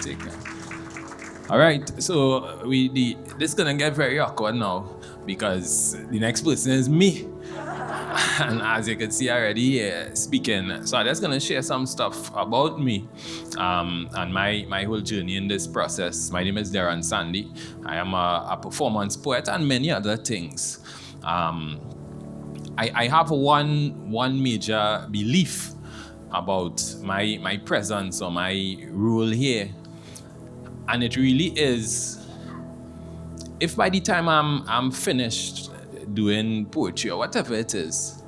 take care. All right, so this is gonna get very awkward now because the next person is me. And as you can see already, speaking. So I'm just going to share some stuff about me and my whole journey in this process. My name is Derron Sandy. I am a performance poet and many other things. I have one major belief about my presence or my role here. And it really is, if by the time I'm finished doing poetry or whatever it is,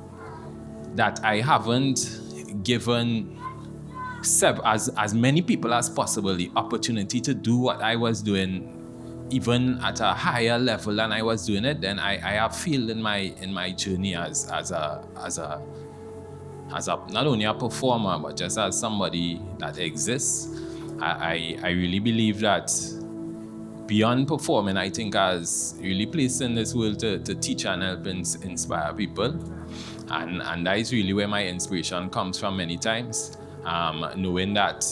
that I haven't given as many people as possible the opportunity to do what I was doing, even at a higher level than I was doing it, then I have failed in my journey as a not only a performer but just as somebody that exists. I really believe that beyond performing, I think as really placed in this world to teach and help inspire people. And that is really where my inspiration comes from many times. Knowing that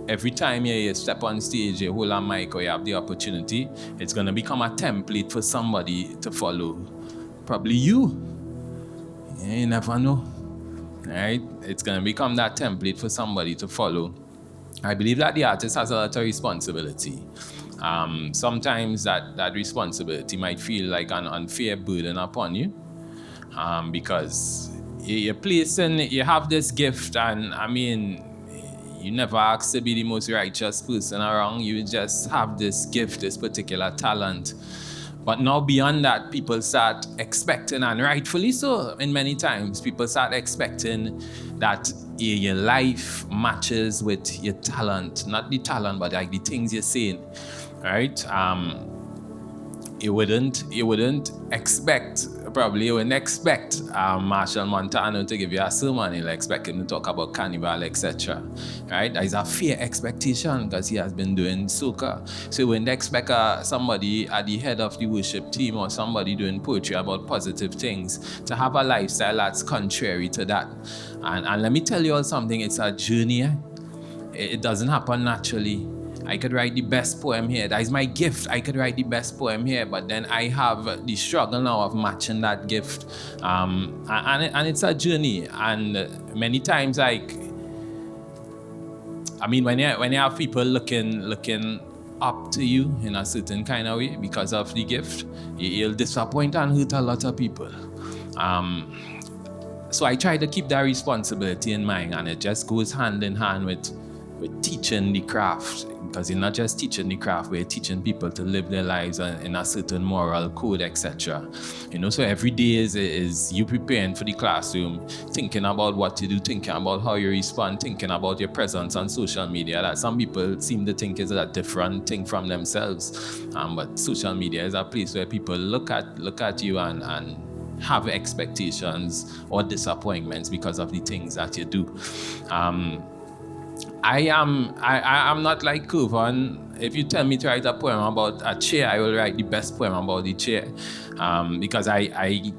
every time you step on stage, you hold a mic or you have the opportunity, it's going to become a template for somebody to follow. Probably you. You never know. Right? It's going to become that template for somebody to follow. I believe that the artist has a lot of responsibility. Sometimes that responsibility might feel like an unfair burden upon you, because you have this gift, and I mean, you never ask to be the most righteous person around. You just have this gift, this particular talent. But now beyond that, people start expecting, and rightfully so, in many times, people start expecting that your life matches with your talent. Not the talent, but like the things you're saying, right? You wouldn't expect Marshall Montano to give you a sermon. You'll expect him to talk about carnival, etc. Right? That is a fair expectation because he has been doing soca. So you wouldn't expect somebody at the head of the worship team or somebody doing poetry about positive things to have a lifestyle that's contrary to that. And let me tell you all something, it's a journey. It doesn't happen naturally. I could write the best poem here. That is my gift. I could write the best poem here, but then I have the struggle now of matching that gift. And it's a journey. And many times, when you have people looking up to you in a certain kind of way because of the gift, you'll disappoint and hurt a lot of people. So I try to keep that responsibility in mind, and it just goes hand in hand with teaching the craft, because you're not just teaching the craft, we're teaching people to live their lives in a certain moral code, etc. So every day is you preparing for the classroom, thinking about what to do, thinking about how you respond, thinking about your presence on social media. That some people seem to think is a different thing from themselves, but social media is a place where people look at you and have expectations or disappointments because of the things that you do. I am not like Kuvan. If you tell me to write a poem about a chair, I will write the best poem about the chair, because I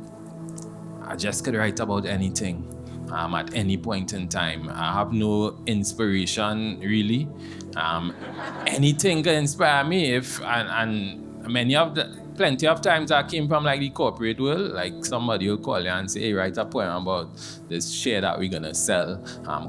just could write about anything at any point in time. I have no inspiration really. Anything can inspire me plenty of times I came from like the corporate world, like somebody will call you and say, hey, write a poem about this share that we're gonna sell,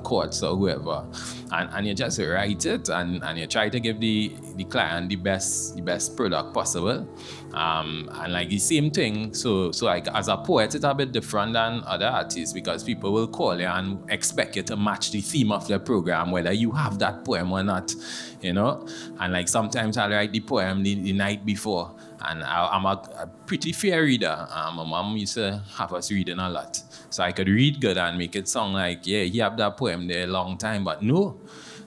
Courts or whoever. And you just write it and you try to give the client the best product possible. And like the same thing, so like as a poet, it's a bit different than other artists because people will call you and expect you to match the theme of the program, whether you have that poem or not, And like sometimes I'll write the poem the night before. And I'm a pretty fair reader. My mom used to have us reading a lot. So I could read good and make it sound like, yeah, he have that poem there a long time. But no,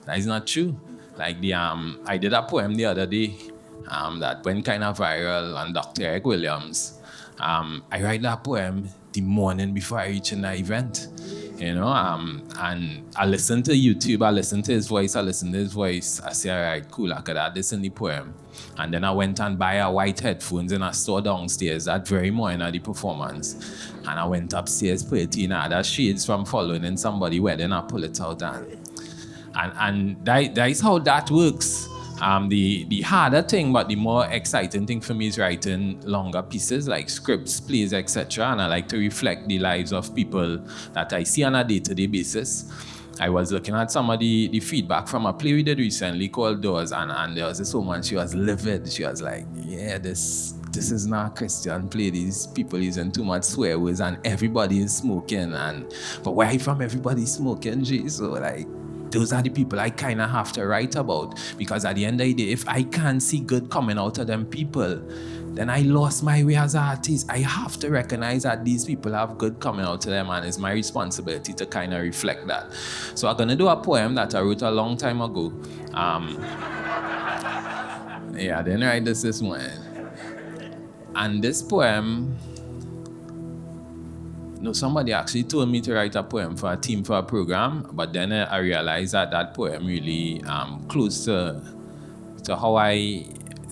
that is not true. Like I did a poem the other day that went kind of viral on Dr. Eric Williams. I write that poem the morning before I reach in the event. And I listen to YouTube, I listen to his voice. I say, all right, cool, I could add this in the poem. And then I went and buy a white headphones in a store downstairs that very morning at the performance. And I went upstairs, put it in other shades from following in somebody's wedding, I pull it out And that is how that works. The harder thing, but the more exciting thing for me is writing longer pieces like scripts, plays, etc. And I like to reflect the lives of people that I see on a day-to-day basis. I was looking at some of the feedback from a play we did recently called Doors, and there was this woman, she was livid. She was like, yeah, this is not a Christian play. These people using too much swear words and everybody is smoking. But where are you from? Everybody's smoking, G. So like, those are the people I kind of have to write about, because at the end of the day, if I can't see good coming out of them people, then I lost my way as an artist. I have to recognize that these people have good coming out of them, and it's my responsibility to kind of reflect that. So I'm going to do a poem that I wrote a long time ago. Yeah, I didn't write this morning. And this poem, somebody actually told me to write a poem for a team for a program, but then I realized that poem really close to how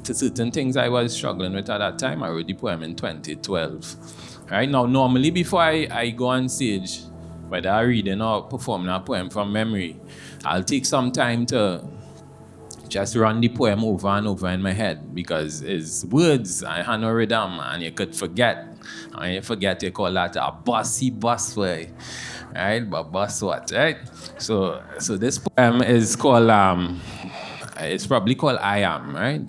to certain things I was struggling with at that time. I wrote the poem in 2012. Right now, normally before I go on stage, whether I'm reading or performing a poem from memory, I'll take some time to just run the poem over and over in my head, because it's words, I have no rhythm, and you could forget. And when you forget, you call that a bossy boss way, right? But boss what, right? So this poem is called, it's probably called I Am, right?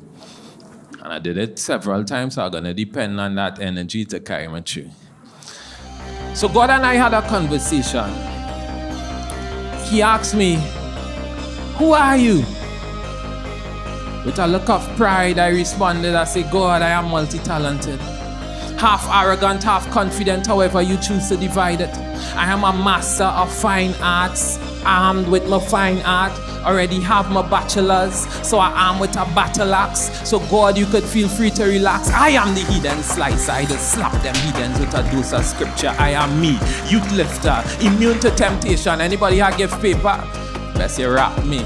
And I did it several times, so I'm going to depend on that energy to carry me through. So God and I had a conversation. He asked me, who are you? With a look of pride, I responded, I said, God, I am multi-talented. Half arrogant, half confident, however you choose to divide it. I am a master of fine arts, armed with my fine art. Already have my bachelor's, so I am with a battle axe. So God, you could feel free to relax. I am the hidden slicer. I just slap them heathens with a dose of scripture. I am me, youth lifter, immune to temptation. Anybody here give paper? Best you rap me.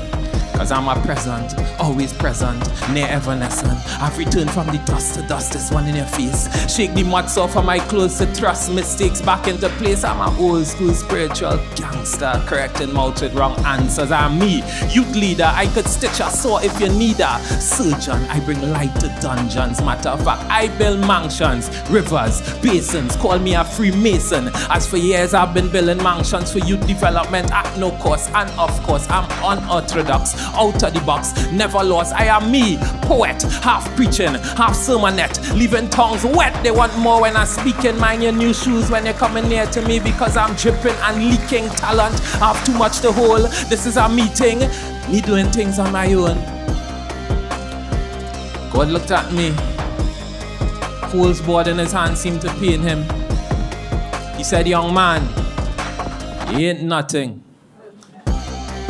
Cause I'm a present, always present, near evanescent. I've returned from the dust to dust, this one in your face. Shake the muds off of my clothes to thrust mistakes back into place. I'm an old school spiritual gangster, correcting mouth with wrong answers. I'm me, youth leader, I could stitch a saw if you need a surgeon. I bring light to dungeons, matter of fact, I build mansions, rivers, basins, call me a Freemason. As for years I've been building mansions for youth development at no cost. And of course, I'm unorthodox, out of the box, never lost. I am me, poet, half preaching, half sermonette, leaving tongues wet. They want more when I speak in. Mind your new shoes when you're coming near to me, because I'm dripping and leaking talent. I have too much to hold. This is a meeting, me doing things on my own. God looked at me. Fool's board in his hand seemed to pain him. He said, young man, you ain't nothing.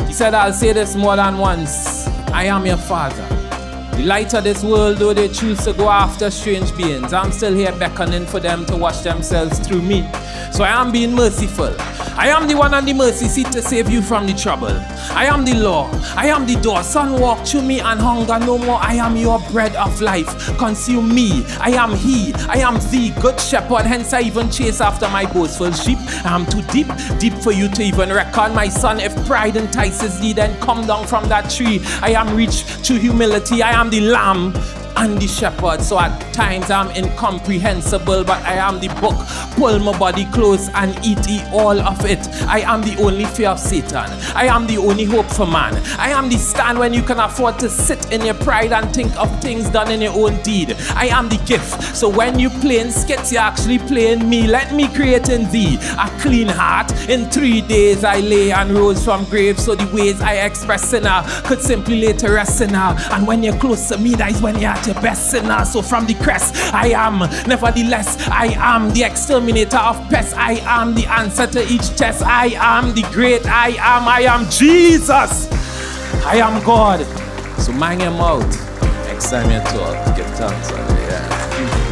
He said, I'll say this more than once. I am your father. The light of this world, though they choose to go after strange beings, I'm still here beckoning for them to wash themselves through me. So I am being merciful. I am the one on the mercy seat to save you from the trouble. I am the law. I am the door. Son, walk through me and hunger no more. I am your bread of life. Consume me. I am he. I am the good shepherd. Hence I even chase after my boastful sheep. I am too deep for you to even reckon. My son, if pride entices thee, then come down from that tree. I am rich through humility. I am the lamb and the shepherd. So at times I'm incomprehensible, but I am the book. Pull my body close and eat all of it. I am the only fear of Satan. I am the only hope for man. I am the stand when you can afford to sit in your pride and think of things done in your own deed. I am the gift. So when you playing skits, you're actually playing me. Let me create in thee a clean heart. In 3 days I lay and rose from grave. So the ways I express sinner could simply lay to rest sinner. And when you're close to me, that is when you're at your best sinner. So from the crest, I am. Nevertheless, I am the exterminator of pests. I am the answer to each test. I am the great I am. I am Jesus. I am God. So mind your mouth. Next time you talk, give thanks. Yeah.